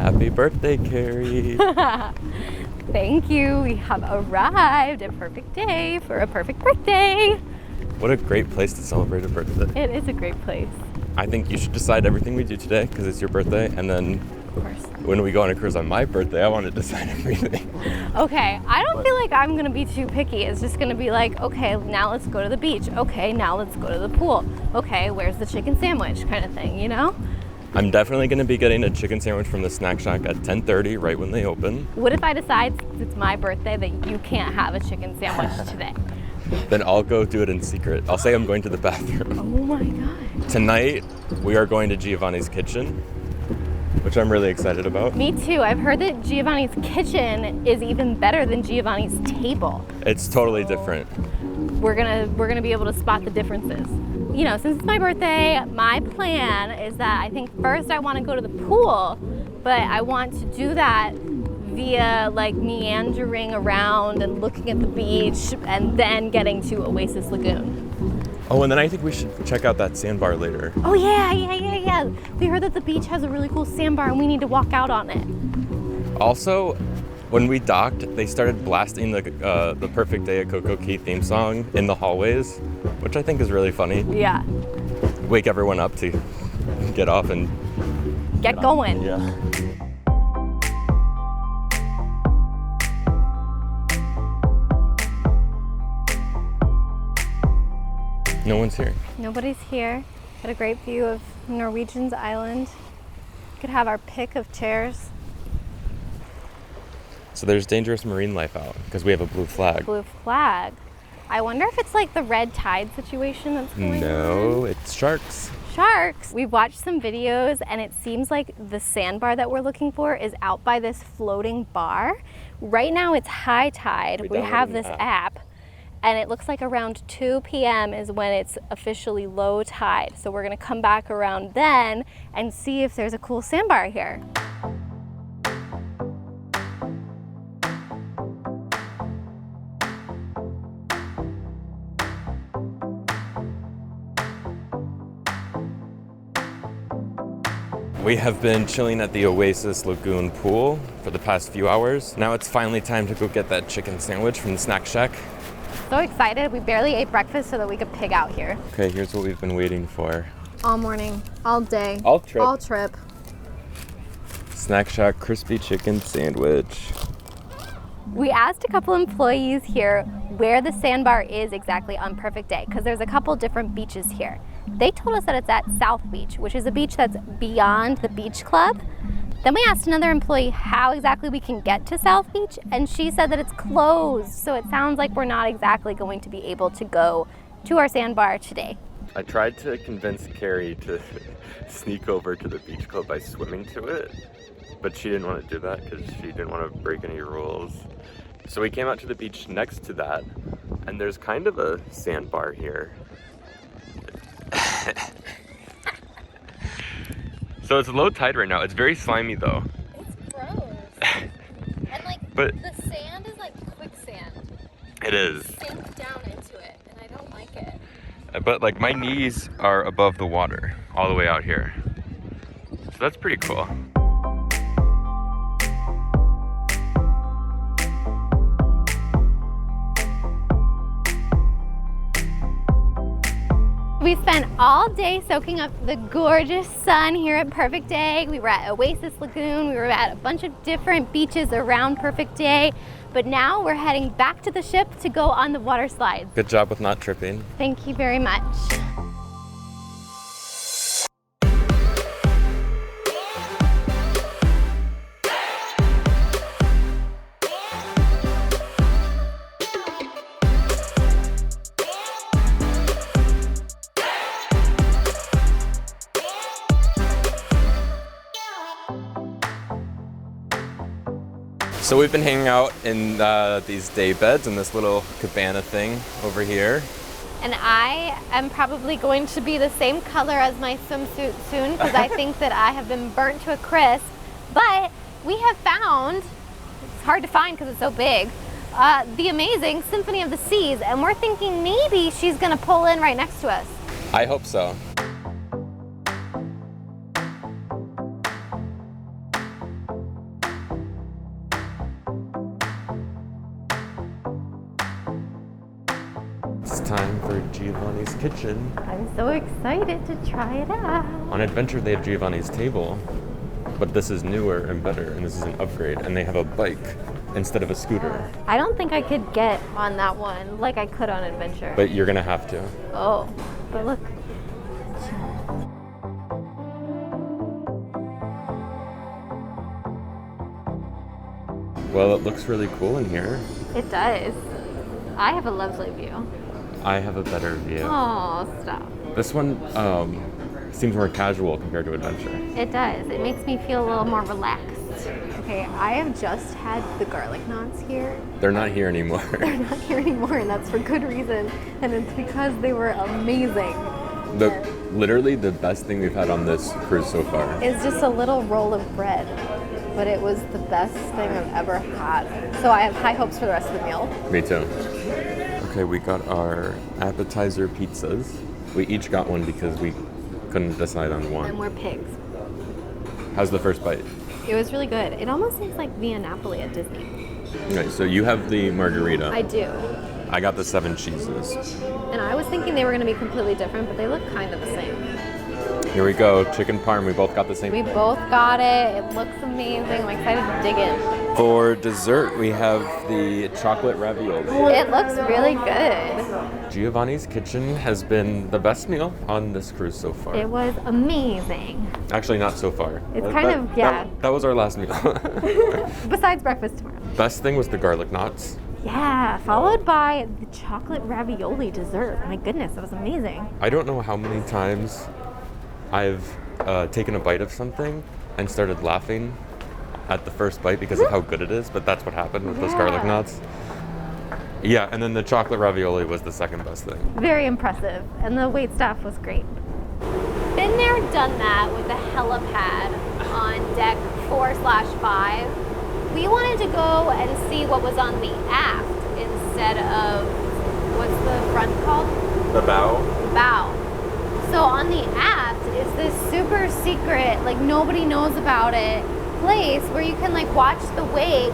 Happy birthday, Carrie. Thank you. We have arrived at Perfect Day for a perfect birthday. What a great place to celebrate a birthday. It is a great place. I think you should decide everything we do today because it's your birthday, and then Of course. when we go on a cruise on my birthday, I want to decide everything. Okay, I don't feel like I'm gonna be too picky. It's just gonna be like, okay, now let's go to the beach. Okay, now let's go to the pool. Okay, where's the chicken sandwich kind of thing, you know? I'm definitely going to be getting a chicken sandwich from the snack shack at 10:30, right when they open. What if I decide since it's my birthday that you can't have a chicken sandwich today? Then I'll go do it in secret. I'll say I'm going to the bathroom. Oh my God. Tonight, we are going to Giovanni's Kitchen, which I'm really excited about. Me too. I've heard that Giovanni's Kitchen is even better than Giovanni's Table. It's totally different. We're gonna be able to spot the differences. You know, since it's my birthday, my plan is that I think first I want to go to the pool, but I want to do that via like meandering around and looking at the beach and then getting to Oasis Lagoon. Oh, and then I think we should check out that sandbar later. Oh yeah. We heard that the beach has a really cool sandbar and we need to walk out on it. Also, when we docked, they started blasting the Perfect Day at CocoCay theme song in the hallways, which I think is really funny. Yeah. Wake everyone up to get off and Get going. Yeah. No one's here. Nobody's here. Got a great view of Norwegian's island. Could have our pick of chairs. So there's dangerous marine life out because we have a blue flag. Blue flag. I wonder if it's like the red tide situation that's going on. No, it's sharks. Sharks. We've watched some videos and it seems like the sandbar that we're looking for is out by this floating bar. Right now it's high tide. We have this app and it looks like around 2 p.m. is when it's officially low tide. So we're gonna come back around then and see if there's a cool sandbar here. We have been chilling at the Oasis Lagoon pool for the past few hours. Now it's finally time to go get that chicken sandwich from the snack shack. So excited. We barely ate breakfast so that we could pig out here. Okay, here's what we've been waiting for. All morning, all day, All trip. all trip. Snack shack crispy chicken sandwich. We asked a couple employees here where the sandbar is exactly on Perfect Day because there's a couple different beaches here. They told us that it's at South Beach, which is a beach that's beyond the beach club. Then we asked another employee how exactly we can get to South Beach, and she said that it's closed. So it sounds like we're not exactly going to be able to go to our sandbar today. I tried to convince Carrie to sneak over to the beach club by swimming to it, but she didn't want to do that because she didn't want to break any rules. So we came out to the beach next to that, and there's kind of a sandbar here. So it's low tide right now. It's very slimy though. It's gross. And like But the sand is like quicksand. it is. Sink down into it, and I don't like it. But like my knees are above the water all the way out here. So that's pretty cool. We spent all day soaking up the gorgeous sun here at Perfect Day. We were at Oasis Lagoon. We were at a bunch of different beaches around Perfect Day. But now we're heading back to the ship to go on the water slides. Good job with not tripping. Thank you very much. So we've been hanging out in these day beds in this little cabana thing over here. And I am probably going to be the same color as my swimsuit soon because I think that I have been burnt to a crisp. But we have found, it's hard to find because it's so big, the amazing Symphony of the Seas. And we're thinking maybe she's gonna pull in right next to us. I hope so. It's time for Giovanni's Kitchen. I'm so excited to try it out. On Adventure, they have Giovanni's Table, but this is newer and better, and this is an upgrade, and they have a bike instead of a scooter. I don't think I could get on that one like I could on Adventure. But you're gonna have to. Oh, but look. Well, it looks really cool in here. It does. I have a lovely view. I have a better view. Oh, stop. This one seems more casual compared to Adventure. It does. It makes me feel a little more relaxed. Okay, I have just had the garlic knots here. They're not here anymore. They're not here anymore, and that's for good reason. And it's because they were amazing. Literally the best thing we've had on this cruise so far. It's just a little roll of bread, but it was the best thing I've ever had. So I have high hopes for the rest of the meal. Me too. Okay, we got our appetizer pizzas. We each got one because we couldn't decide on one. And we're pigs. How's the first bite? It was really good. It almost seems like Via Napoli at Disney. Okay, so you have the margarita. I do. I got the 7 cheeses. And I was thinking they were going to be completely different, but they look kind of the same. Here we go, chicken parm. We both got the same We thing. both got it. It looks amazing. I'm excited to dig in. For dessert, we have the chocolate ravioli. It looks really good. Giovanni's Kitchen has been the best meal on this cruise so far. It was amazing. Actually, not so far. It's kind of, yeah. That was our last meal. Besides breakfast tomorrow. Best thing was the garlic knots. Yeah, followed by the chocolate ravioli dessert. My goodness, that was amazing. I don't know how many times I've taken a bite of something and started laughing at the first bite because of how good it is, but that's what happened with those garlic knots. Yeah, and then the chocolate ravioli was the second best thing. Very impressive, and the wait staff was great. Been there, done that with the helipad on deck 4/5. We wanted to go and see what was on the aft instead of, what's the front called? The bow? Bow. So on the aft is this super secret, like nobody knows about it, place where you can like watch the wake,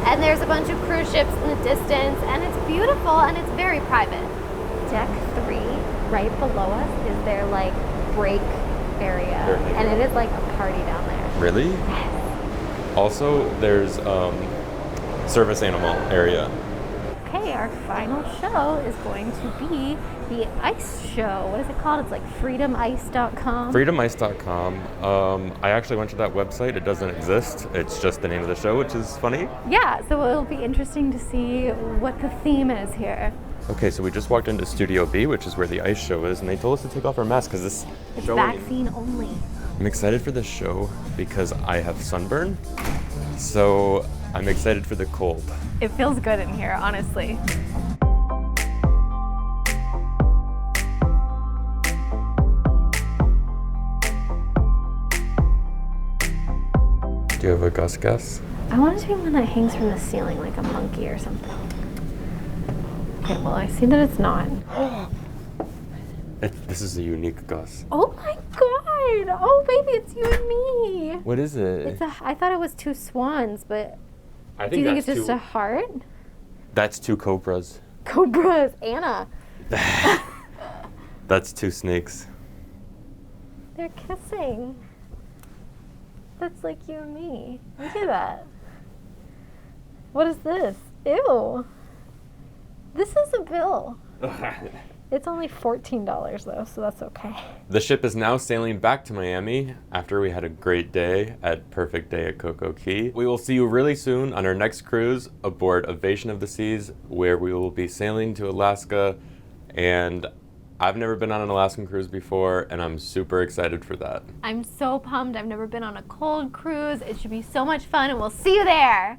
and there's a bunch of cruise ships in the distance, and it's beautiful and it's very private. Deck 3, right below us, is their like break area, and it is like a party down there. Really? Yes. Also, there's service animal area. Okay, our final show is going to be the ice show. What is it called? It's like freedomice.com. Freedomice.com. I actually went to that website. It doesn't exist. It's just the name of the show, which is funny. Yeah, so it'll be interesting to see what the theme is here. Okay, so we just walked into Studio B, which is where the ice show is, and they told us to take off our masks because this It's show. vaccine only. I'm excited for this show because I have sunburn, so I'm excited for the cold. It feels good in here, honestly. Do you have a Gus guess? I want it to be one that hangs from the ceiling like a monkey or something. Okay, well, I see that it's not. This is a unique Gus. Oh my god! Oh, baby, it's you and me! What is it? I thought it was 2 swans, but I do you think it's just a heart? That's 2 cobras. Cobras, Anna. That's 2 snakes. They're kissing. That's like you and me. Look at that. What is this? Ew. This is a bill. It's only $14 though, so that's okay. The ship is now sailing back to Miami after we had a great day at Perfect Day at CocoCay. We will see you really soon on our next cruise aboard Ovation of the Seas, where we will be sailing to Alaska. And I've never been on an Alaskan cruise before, and I'm super excited for that. I'm so pumped. I've never been on a cold cruise. It should be so much fun, and we'll see you there.